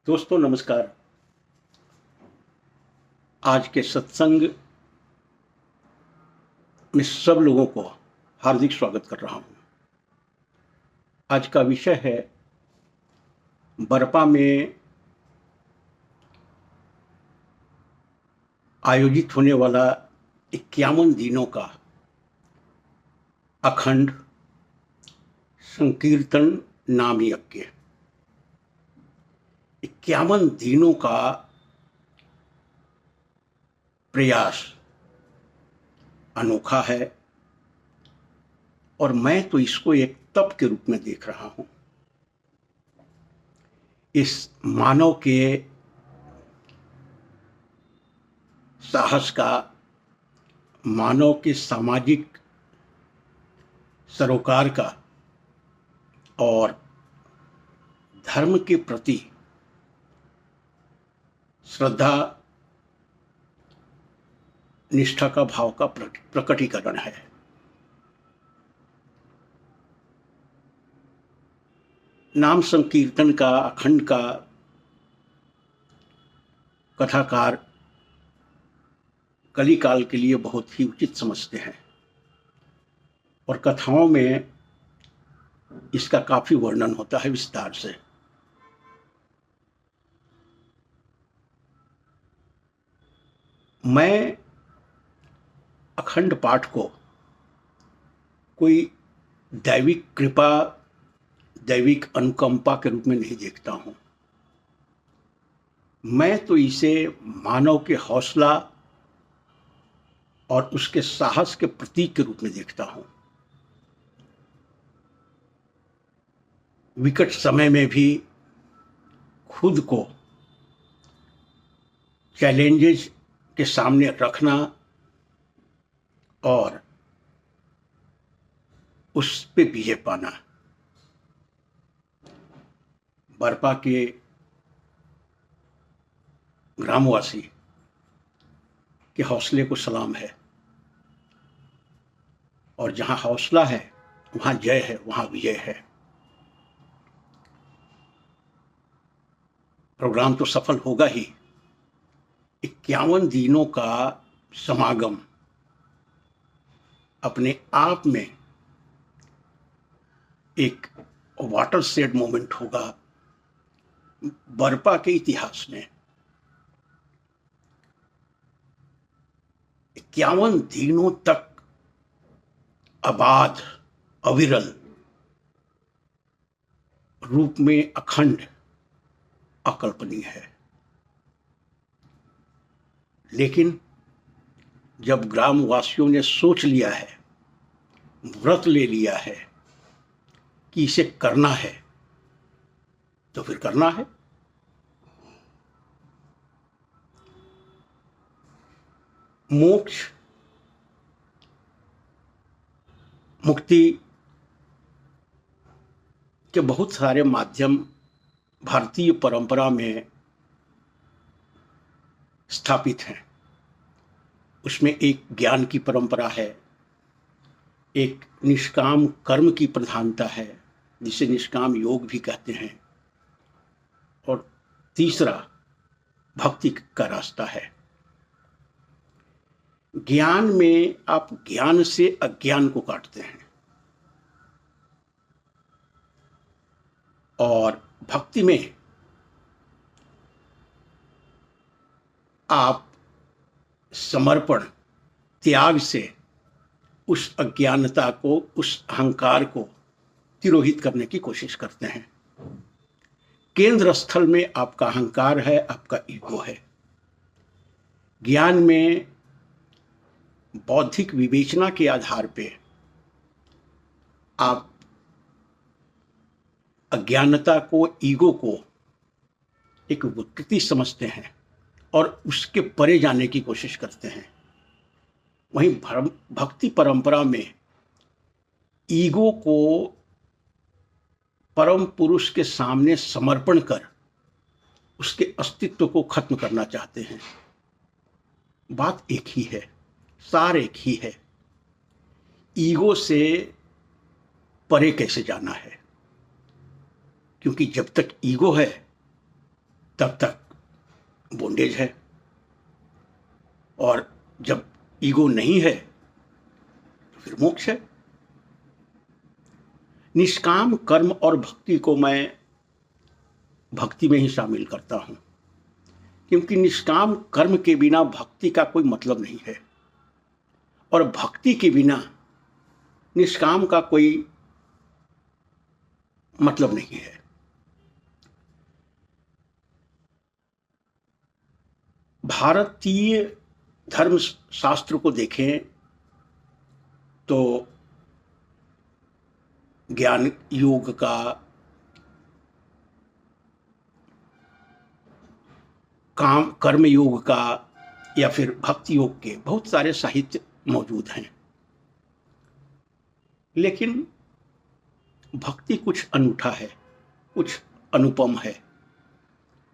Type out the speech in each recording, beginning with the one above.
दोस्तों नमस्कार। आज के सत्संग में सब लोगों को हार्दिक स्वागत कर रहा हूं। आज का विषय है बरपा में आयोजित होने वाला 51 दिनों का अखंड संकीर्तन नाम यज्ञ। 51 दिनों का प्रयास अनोखा है और मैं तो इसको एक तप के रूप में देख रहा हूं। इस मानव के साहस का, मानव के सामाजिक सरोकार का और धर्म के प्रति श्रद्धा निष्ठा का भाव का प्रकटीकरण है। नाम संकीर्तन का अखंड का कथाकार कलिकाल के लिए बहुत ही उचित समझते हैं और कथाओं में इसका काफी वर्णन होता है विस्तार से। मैं अखंड पाठ को कोई दैविक कृपा, दैविक अनुकंपा के रूप में नहीं देखता हूं। मैं तो इसे मानव के हौसला और उसके साहस के प्रतीक के रूप में देखता हूं। विकट समय में भी खुद को चैलेंजेस के सामने रखना और उस पे विजय पाना। बरपा के ग्रामवासी के हौसले को सलाम है और जहां हौसला है वहां जय है, वहां विजय है। प्रोग्राम तो सफल होगा ही। 51 दिनों का समागम अपने आप में एक वाटरशेड मोमेंट होगा बरपा के इतिहास में। 51 दिनों तक अबाध, अविरल रूप में अखंड अकल्पनीय है। लेकिन जब ग्रामवासियों ने सोच लिया है, व्रत ले लिया है कि इसे करना है, तो फिर करना है। मोक्ष, मुक्ति के बहुत सारे माध्यम भारतीय परंपरा में स्थापित हैं। उसमें एक ज्ञान की परंपरा है, एक निष्काम कर्म की प्रधानता है जिसे निष्काम योग भी कहते हैं, और तीसरा भक्ति का रास्ता है। ज्ञान में आप ज्ञान से अज्ञान को काटते हैं और भक्ति में आप समर्पण, त्याग से उस अज्ञानता को, उस अहंकार को तिरोहित करने की कोशिश करते हैं। केंद्र स्थल में आपका अहंकार है, आपका ईगो है। ज्ञान में बौद्धिक विवेचना के आधार पे आप अज्ञानता को, ईगो को एक विकृति समझते हैं और उसके परे जाने की कोशिश करते हैं। वहीं भक्ति परंपरा में ईगो को परम पुरुष के सामने समर्पण कर उसके अस्तित्व को खत्म करना चाहते हैं। बात एक ही है, सार एक ही है। ईगो से परे कैसे जाना है, क्योंकि जब तक ईगो है तब तक बॉन्डेज है, और जब ईगो नहीं है तो फिर मोक्ष है। निष्काम कर्म और भक्ति को मैं भक्ति में ही शामिल करता हूं, क्योंकि निष्काम कर्म के बिना भक्ति का कोई मतलब नहीं है, और भक्ति के बिना निष्काम का कोई मतलब नहीं है। भारतीय धर्म शास्त्र को देखें तो ज्ञान योग का, काम कर्म योग का, या फिर भक्ति योग के बहुत सारे साहित्य मौजूद हैं, लेकिन भक्ति कुछ अनूठा है, कुछ अनुपम है,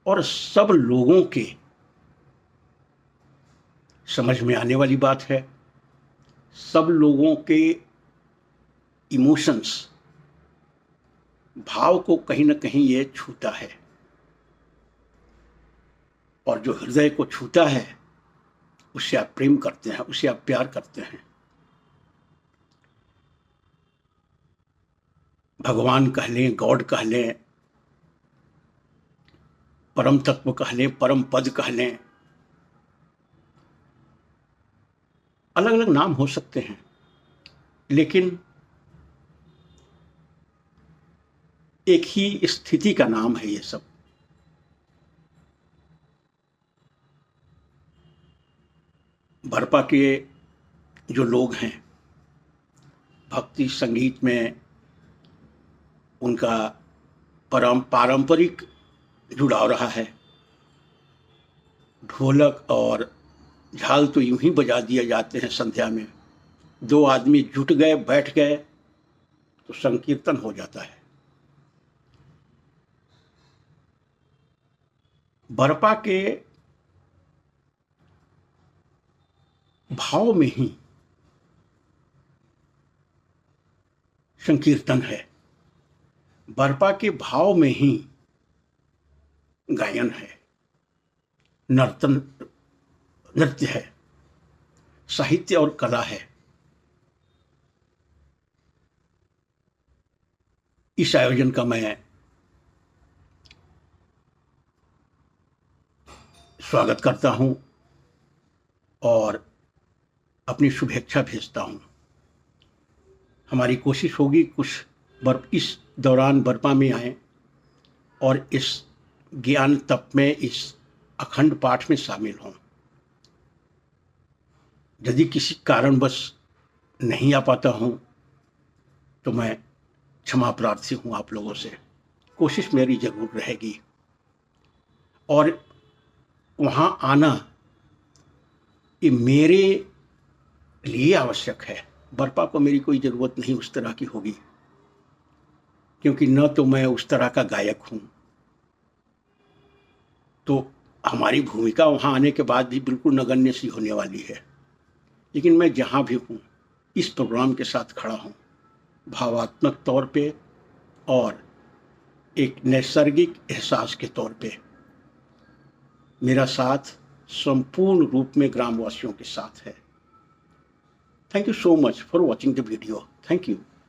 और सब लोगों के समझ में आने वाली बात है। सब लोगों के इमोशंस, भाव को कहीं ना कहीं ये छूता है, और जो हृदय को छूता है उससे आप प्रेम करते हैं, उससे आप प्यार करते हैं। भगवान कह लें, गॉड कह लें, परम तत्व कह लें, परम पद कह लें, अलग अलग नाम हो सकते हैं, लेकिन एक ही स्थिति का नाम है ये सब। बरपा के जो लोग हैं, भक्ति संगीत में उनका पारंपरिक जुड़ाव रहा है। ढोलक और झाल तो यूं ही बजा दिए जाते हैं संध्या में, दो आदमी जुट गए, बैठ गए तो संकीर्तन हो जाता है। बरपा के भाव में ही संकीर्तन है, बरपा के भाव में ही गायन है, नृत्य है, साहित्य और कला है। इस आयोजन का मैं स्वागत करता हूं और अपनी शुभेच्छा भेजता हूं। हमारी कोशिश होगी कुछ इस दौरान बरपा में आए और इस ज्ञान तप में, इस अखंड पाठ में शामिल हों। यदि किसी कारणवश नहीं आ पाता हूं तो मैं क्षमा प्रार्थी हूं आप लोगों से। कोशिश मेरी जरूर रहेगी, और वहां आना ये मेरे लिए आवश्यक है। बरपा को मेरी कोई ज़रूरत नहीं उस तरह की होगी, क्योंकि न तो मैं उस तरह का गायक हूं, तो हमारी भूमिका वहां आने के बाद भी बिल्कुल नगण्य सी होने वाली है। लेकिन मैं जहां भी हूं, इस प्रोग्राम के साथ खड़ा हूं, भावात्मक तौर पे और एक नैसर्गिक एहसास के तौर पे। मेरा साथ संपूर्ण रूप में ग्रामवासियों के साथ है। Thank you so much for watching the video. Thank you.